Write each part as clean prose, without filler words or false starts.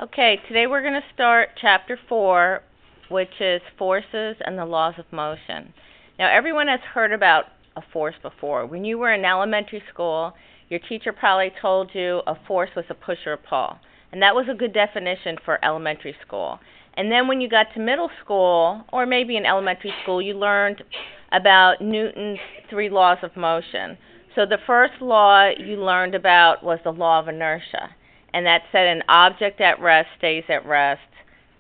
Okay, today we're going to start Chapter 4, which is Forces and the Laws of Motion. Now, everyone has heard about a force before. When you were in elementary school, your teacher probably told you a force was a push or a pull, and that was a good definition for elementary school. And then when you got to middle school, or maybe in elementary school, you learned about Newton's 3 laws of motion. So the first law you learned about was the law of inertia. And that said an object at rest stays at rest.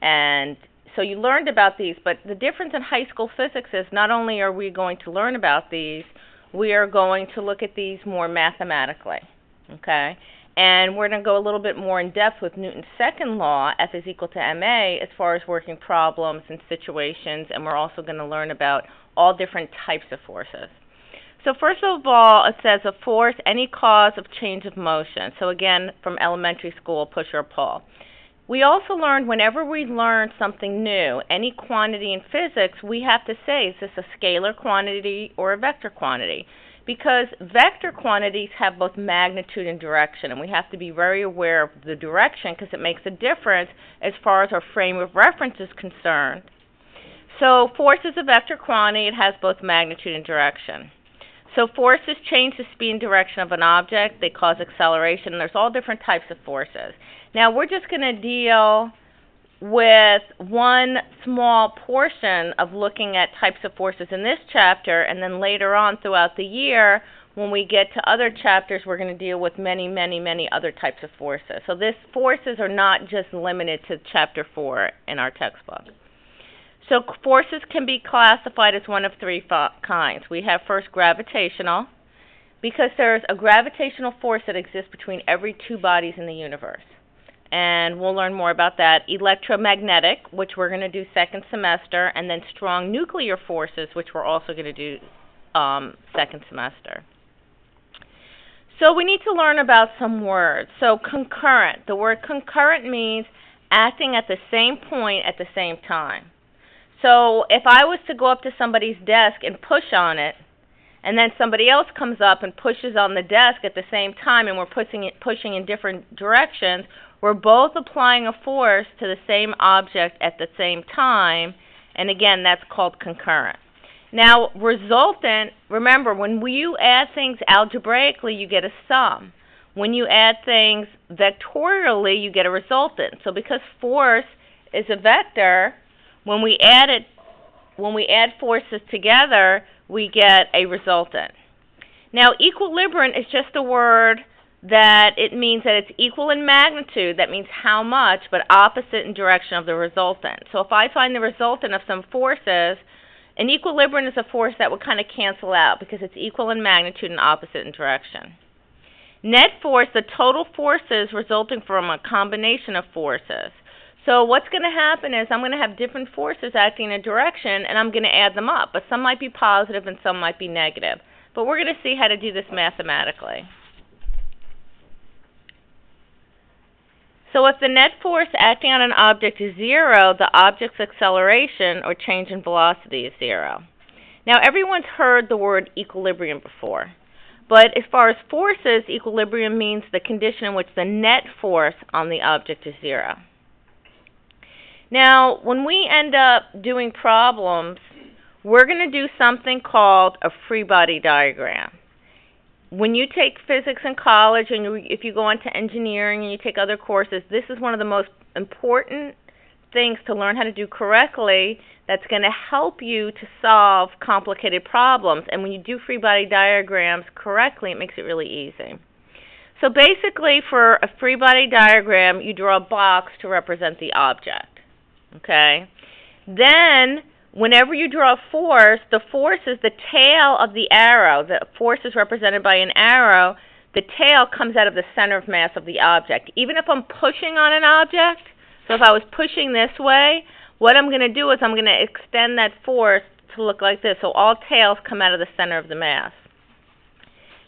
And so you learned about these, but the difference in high school physics is not only are we going to learn about these, we are going to look at these more mathematically, okay? And we're going to go a little bit more in depth with Newton's second law, F is equal to ma, as far as working problems and situations, and we're also going to learn about all different types of forces. So first of all, it says a force, any cause of change of motion. So again, from elementary school, push or pull. We also learned whenever we learn something new, any quantity in physics, we have to say, is this a scalar quantity or a vector quantity? Because vector quantities have both magnitude and direction, and we have to be very aware of the direction because it makes a difference as far as our frame of reference is concerned. So force is a vector quantity. It has both magnitude and direction. So forces change the speed and direction of an object. They cause acceleration. There's all different types of forces. Now, we're just going to deal with one small portion of looking at types of forces in this chapter, and then later on throughout the year, when we get to other chapters, we're going to deal with many, many, many other types of forces. So these forces are not just limited to Chapter 4 in our textbook. So forces can be classified as one of 3 kinds. We have first gravitational, because there's a gravitational force that exists between every 2 bodies in the universe. And we'll learn more about that. Electromagnetic, which we're going to do second semester, and then strong nuclear forces, which we're also going to do second semester. So we need to learn about some words. So concurrent. The word concurrent means acting at the same point at the same time. So if I was to go up to somebody's desk and push on it, and then somebody else comes up and pushes on the desk at the same time, and we're pushing in different directions, we're both applying a force to the same object at the same time, and again, that's called concurrent. Now, resultant, remember, when you add things algebraically, you get a sum. When you add things vectorially, you get a resultant. So because force is a vector, when we add forces together, we get a resultant. Now, equilibrium is just a word that it means that it's equal in magnitude, that means how much, but opposite in direction of the resultant. So if I find the resultant of some forces, an equilibrium is a force that would kind of cancel out because it's equal in magnitude and opposite in direction. Net force, the total forces resulting from a combination of forces. So what's going to happen is I'm going to have different forces acting in a direction, and I'm going to add them up. But some might be positive and some might be negative. But we're going to see how to do this mathematically. So if the net force acting on an object is 0, the object's acceleration or change in velocity is 0. Now, everyone's heard the word equilibrium before. But as far as forces, equilibrium means the condition in which the net force on the object is 0. Now, when we end up doing problems, we're going to do something called a free body diagram. When you take physics in college, and if you go into engineering and you take other courses, this is one of the most important things to learn how to do correctly that's going to help you to solve complicated problems. And when you do free body diagrams correctly, it makes it really easy. So basically, for a free body diagram, you draw a box to represent the object. Okay? Then, whenever you draw a force, the force is the tail of the arrow. The force is represented by an arrow. The tail comes out of the center of mass of the object. Even if I'm pushing on an object, so if I was pushing this way, what I'm going to do is I'm going to extend that force to look like this. So all tails come out of the center of the mass.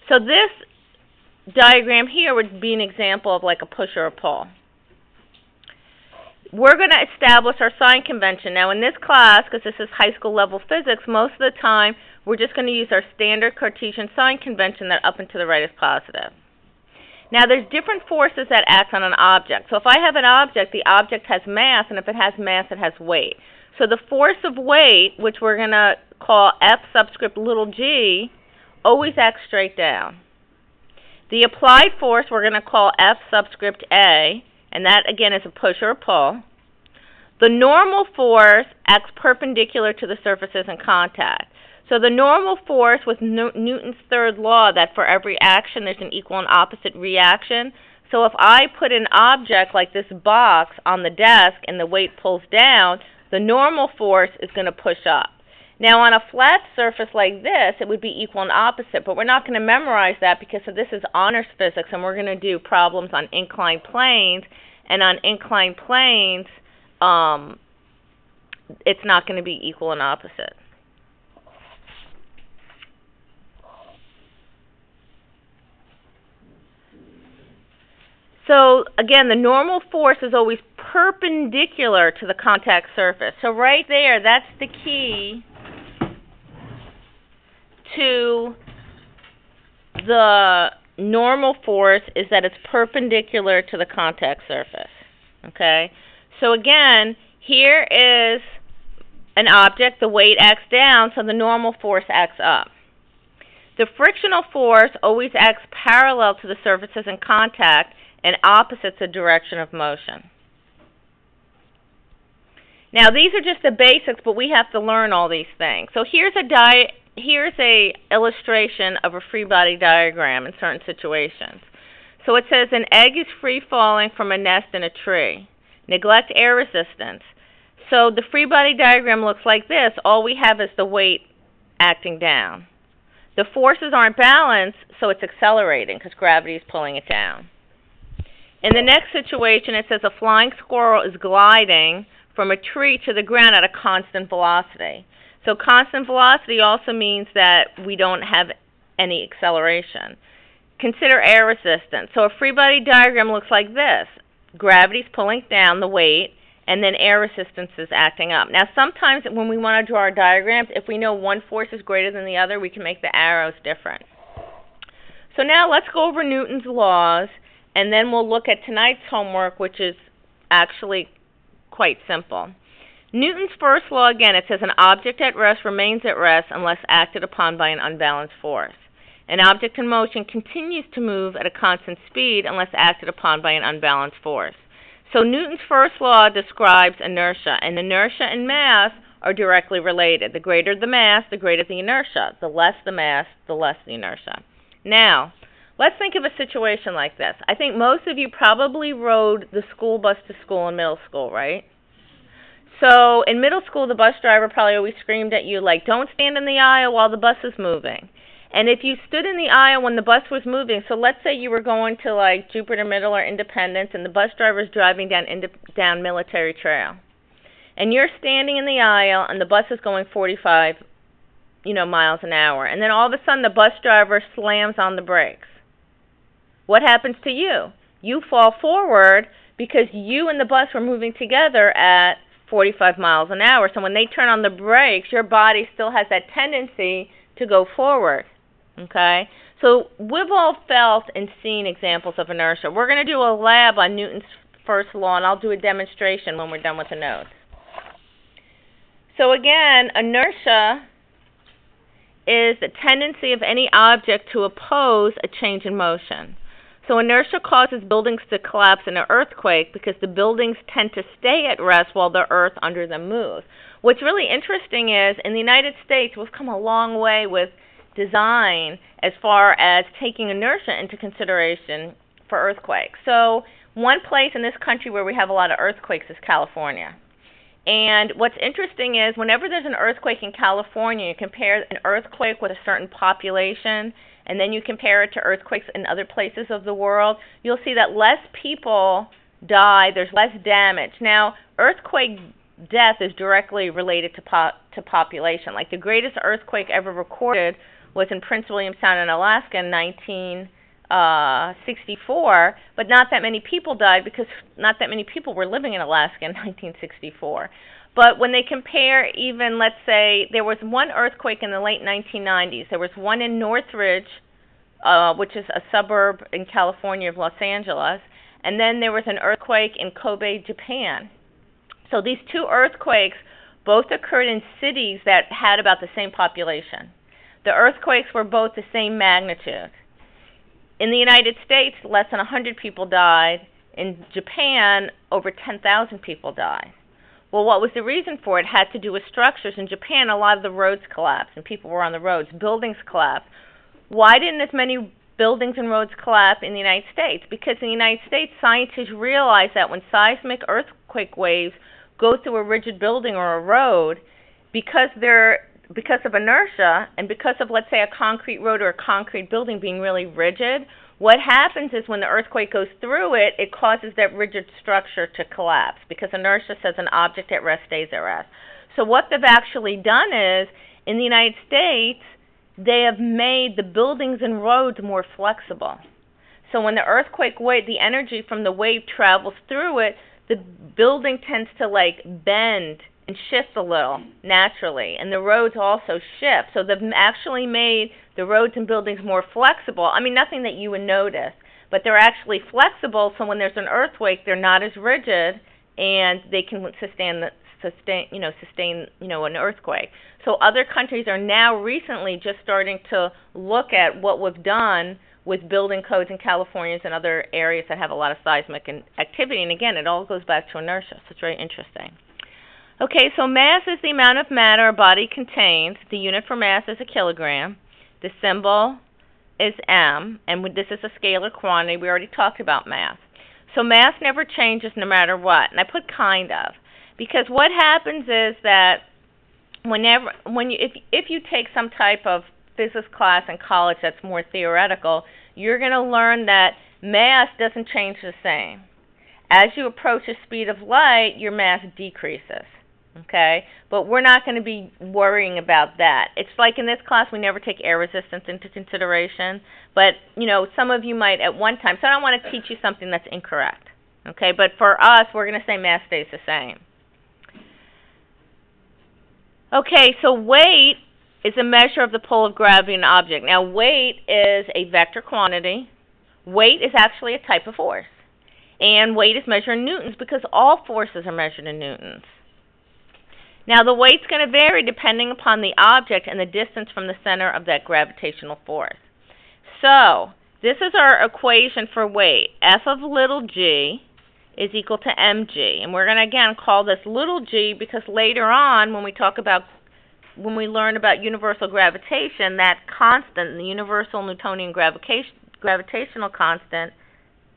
So this diagram here would be an example of like a push or a pull. We're going to establish our sign convention. Now, in this class, because this is high school level physics, most of the time we're just going to use our standard Cartesian sign convention that up and to the right is positive. Now, there's different forces that act on an object. So if I have an object, the object has mass, and if it has mass, it has weight. So the force of weight, which we're going to call F subscript little g, always acts straight down. The applied force we're going to call F subscript A, and that, again, is a push or a pull. The normal force acts perpendicular to the surfaces in contact. So the normal force with Newton's third law, that for every action there's an equal and opposite reaction. So if I put an object like this box on the desk and the weight pulls down, the normal force is going to push up. Now on a flat surface like this, it would be equal and opposite, but we're not going to memorize that because this is honors physics, and we're going to do problems on inclined planes, and on inclined planes, it's not going to be equal and opposite. So, again, the normal force is always perpendicular to the contact surface. So right there, that's the key to the normal force, is that it's perpendicular to the contact surface. Okay? So again, here is an object, the weight acts down, so the normal force acts up. The frictional force always acts parallel to the surfaces in contact and opposite the direction of motion. Now, these are just the basics, but we have to learn all these things. So here's a illustration of a free body diagram in certain situations. So it says an egg is free falling from a nest in a tree. Neglect air resistance. So the free body diagram looks like this. All we have is the weight acting down. The forces aren't balanced, so it's accelerating because gravity is pulling it down. In the next situation, it says a flying squirrel is gliding from a tree to the ground at a constant velocity. So constant velocity also means that we don't have any acceleration. Consider air resistance. So a free body diagram looks like this. Gravity's pulling down the weight, and then air resistance is acting up. Now, sometimes when we want to draw our diagrams, if we know one force is greater than the other, we can make the arrows different. So now let's go over Newton's laws, and then we'll look at tonight's homework, which is actually quite simple. Newton's first law, again, it says an object at rest remains at rest unless acted upon by an unbalanced force. An object in motion continues to move at a constant speed unless acted upon by an unbalanced force. So Newton's first law describes inertia, and inertia and mass are directly related. The greater the mass, the greater the inertia. The less the mass, the less the inertia. Now, let's think of a situation like this. I think most of you probably rode the school bus to school in middle school, right? So in middle school, the bus driver probably always screamed at you, like, don't stand in the aisle while the bus is moving. And if you stood in the aisle when the bus was moving, so let's say you were going to like Jupiter Middle or Independence, and the bus driver is driving down Military Trail, and you're standing in the aisle, and the bus is going 45, miles an hour, and then all of a sudden the bus driver slams on the brakes. What happens to you? You fall forward because you and the bus were moving together at 45 miles an hour. So when they turn on the brakes, your body still has that tendency to go forward. Okay? So we've all felt and seen examples of inertia. We're going to do a lab on Newton's first law, and I'll do a demonstration when we're done with the notes. So again, inertia is the tendency of any object to oppose a change in motion. So inertia causes buildings to collapse in an earthquake because the buildings tend to stay at rest while the earth under them moves. What's really interesting is, in the United States, we've come a long way with design as far as taking inertia into consideration for earthquakes. So one place in this country where we have a lot of earthquakes is California. And what's interesting is, whenever there's an earthquake in California, you compare an earthquake with a certain population, and then you compare it to earthquakes in other places of the world, you'll see that less people die, there's less damage. Now, earthquake death is directly related to population. Like the greatest earthquake ever recorded was in Prince William Sound in Alaska in 1964, but not that many people died because not that many people were living in Alaska in 1964. But when they compare even, let's say, there was one earthquake in the late 1990s. There was one in Northridge, which is a suburb in California of Los Angeles. And then there was an earthquake in Kobe, Japan. So these two earthquakes both occurred in cities that had about the same population. The earthquakes were both the same magnitude. In the United States, less than 100 people died. In Japan, over 10,000 people died. Well, what was the reason for it? It had to do with structures. In Japan, a lot of the roads collapsed, and people were on the roads. Buildings collapsed. Why didn't as many buildings and roads collapse in the United States? Because in the United States, scientists realized that when seismic earthquake waves go through a rigid building or a road, because of inertia and because of, let's say, a concrete road or a concrete building being really rigid, what happens is when the earthquake goes through it, it causes that rigid structure to collapse because inertia says an object at rest stays at rest. So what they've actually done is, in the United States, they have made the buildings and roads more flexible. So when the earthquake wave, the energy from the wave travels through it, the building tends to bend and shift a little naturally, and the roads also shift. So they've actually made the roads and buildings more flexible. I mean, nothing that you would notice, but they're actually flexible, so when there's an earthquake, they're not as rigid, and they can sustain an earthquake. So other countries are now recently just starting to look at what we've done with building codes in California and other areas that have a lot of seismic activity. And again, it all goes back to inertia, so it's very interesting. Okay, so mass is the amount of matter a body contains. The unit for mass is a kilogram. The symbol is m, and this is a scalar quantity. We already talked about mass. So mass never changes no matter what. And I put kind of, because what happens is that if you take some type of physics class in college that's more theoretical, you're going to learn that mass doesn't change the same. As you approach the speed of light, your mass decreases. Okay, but we're not going to be worrying about that. It's like in this class, we never take air resistance into consideration, but some of you might at one time. So I don't want to teach you something that's incorrect. Okay, but for us, we're going to say mass stays the same. Okay, so weight is a measure of the pull of gravity in an object. Now, weight is a vector quantity. Weight is actually a type of force, and weight is measured in newtons because all forces are measured in newtons. Now, the weight's going to vary depending upon the object and the distance from the center of that gravitational force. So, this is our equation for weight. F of little g is equal to mg. And we're going to, again, call this little g because later on, when we learn about universal gravitation, that constant, the universal Newtonian gravitational constant,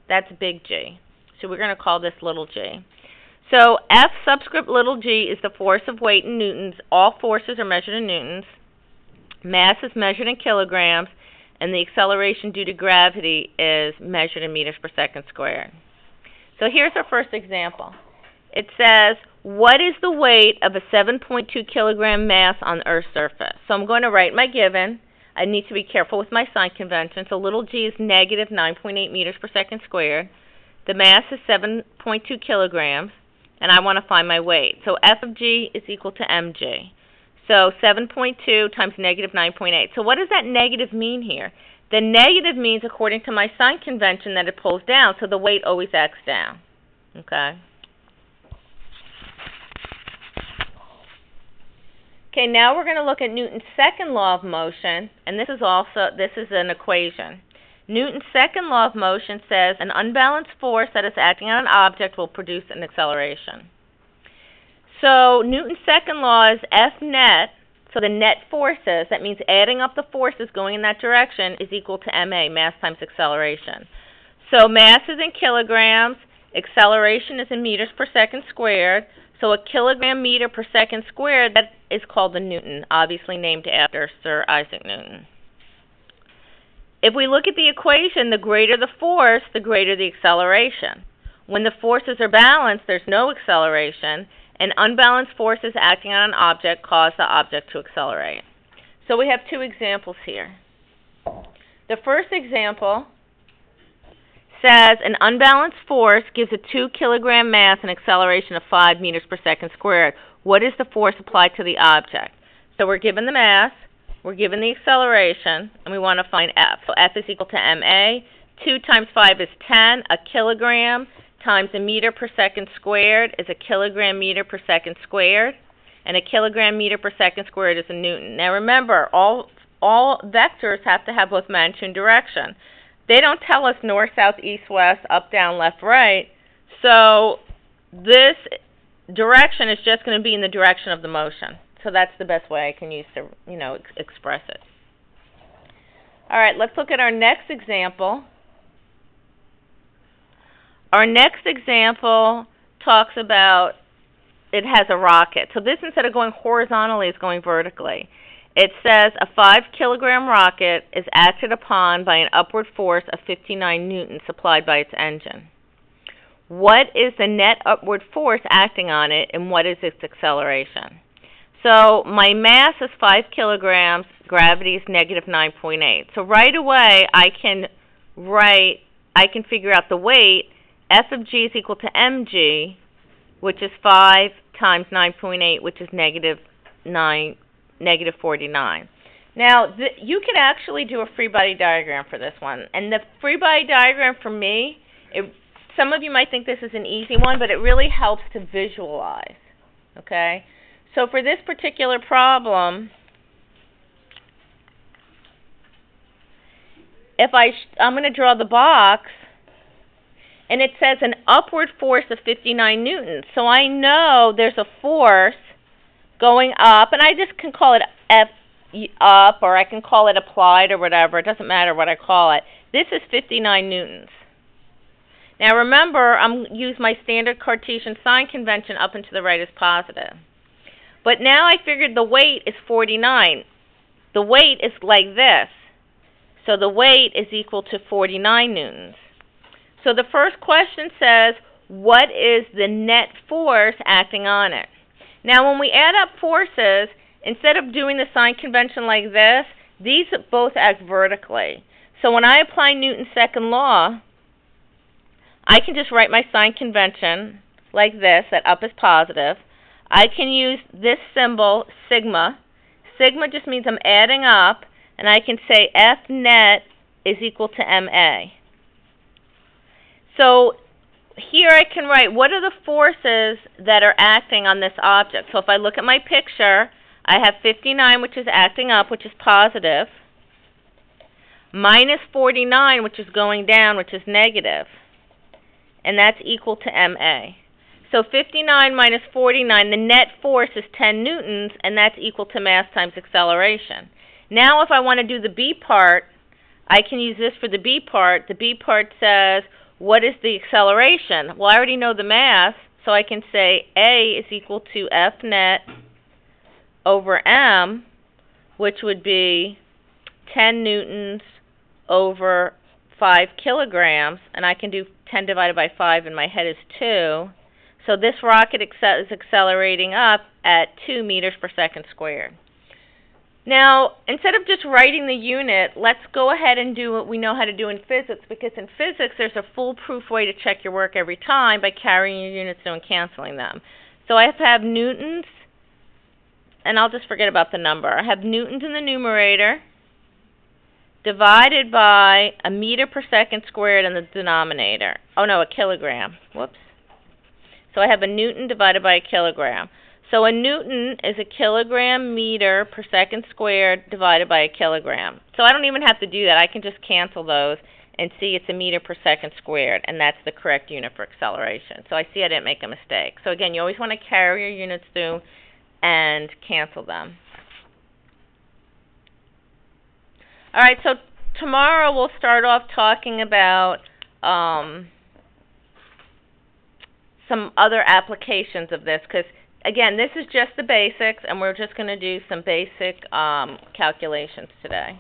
that's big G. So we're going to call this little g. So F subscript little g is the force of weight in newtons. All forces are measured in newtons. Mass is measured in kilograms, and the acceleration due to gravity is measured in meters per second squared. So here's our first example. It says, what is the weight of a 7.2 kilogram mass on the Earth's surface? So I'm going to write my given. I need to be careful with my sign convention. So little g is negative 9.8 meters per second squared. The mass is 7.2 kilograms. And I want to find my weight. So F of g is equal to mg. So 7.2 times negative 9.8. So what does that negative mean here? The negative means, according to my sign convention, that it pulls down, so the weight always acts down. Okay? Okay, now we're going to look at Newton's second law of motion, and this is an equation. Newton's second law of motion says an unbalanced force that is acting on an object will produce an acceleration. So Newton's second law is F net, so the net forces, that means adding up the forces going in that direction, is equal to ma, mass times acceleration. So mass is in kilograms, acceleration is in meters per second squared, so a kilogram meter per second squared, that is called the Newton, obviously named after Sir Isaac Newton. If we look at the equation, the greater the force, the greater the acceleration. When the forces are balanced, there's no acceleration, and unbalanced forces acting on an object cause the object to accelerate. So we have two examples here. The first example says an unbalanced force gives a 2 kilogram mass an acceleration of 5 meters per second squared. What is the force applied to the object? So we're given the mass, We're given the acceleration, and we want to find F. So F is equal to ma. 2 times 5 is 10. A kilogram times a meter per second squared is a kilogram meter per second squared. And a kilogram meter per second squared is a newton. Now remember, all vectors have to have both magnitude and direction. They don't tell us north, south, east, west, up, down, left, right. So this direction is just going to be in the direction of the motion. So that's the best way I can use to, express it. All right, let's look at our next example. Our next example talks about, it has a rocket. So this, instead of going horizontally, is going vertically. It says a 5-kilogram rocket is acted upon by an upward force of 59 newtons supplied by its engine. What is the net upward force acting on it, and what is its acceleration? So my mass is 5 kilograms, gravity is negative 9.8. So right away I can figure out the weight. F of g is equal to mg, which is 5 times 9.8, which is negative 49. Now, you could actually do a free body diagram for this one. And the free body diagram for me, some of you might think this is an easy one, but it really helps to visualize. Okay? So for this particular problem, if I'm going to draw the box, and it says an upward force of 59 newtons. So I know there's a force going up, and I just can call it F up, or I can call it applied or whatever. It doesn't matter what I call it. This is 59 newtons. Now remember, I'm use my standard Cartesian sign convention. Up and to the right is positive. But now I figured the weight is 49. The weight is like this. So the weight is equal to 49 newtons. So the first question says, what is the net force acting on it? Now when we add up forces, instead of doing the sign convention like this, these both act vertically. So when I apply Newton's second law, I can just write my sign convention like this, that up is positive. I can use this symbol, sigma. Sigma just means I'm adding up, and I can say F net is equal to ma. So here I can write what are the forces that are acting on this object. So if I look at my picture, I have 59, which is acting up, which is positive, minus 49, which is going down, which is negative, and that's equal to ma. So 59 minus 49, the net force is 10 newtons, and that's equal to mass times acceleration. Now if I want to do the B part, I can use this for the B part. The B part says, what is the acceleration? Well, I already know the mass, so I can say A is equal to F net over m, which would be 10 newtons over 5 kilograms, and I can do 10 divided by 5, and my head is 2. So this rocket is accelerating up at 2 meters per second squared. Now, instead of just writing the unit, let's go ahead and do what we know how to do in physics, because in physics there's a foolproof way to check your work every time by carrying your units through and canceling them. So I have to have newtons, and I'll just forget about the number. I have newtons in the numerator divided by a meter per second squared in the denominator. Oh no, a kilogram. Whoops. So I have a newton divided by a kilogram. So a newton is a kilogram meter per second squared divided by a kilogram. So I don't even have to do that. I can just cancel those and see it's a meter per second squared, and that's the correct unit for acceleration. So I see I didn't make a mistake. So again, you always want to carry your units through and cancel them. All right, so tomorrow we'll start off talking about some other applications of this, because again, this is just the basics, and we're just going to do some basic calculations today.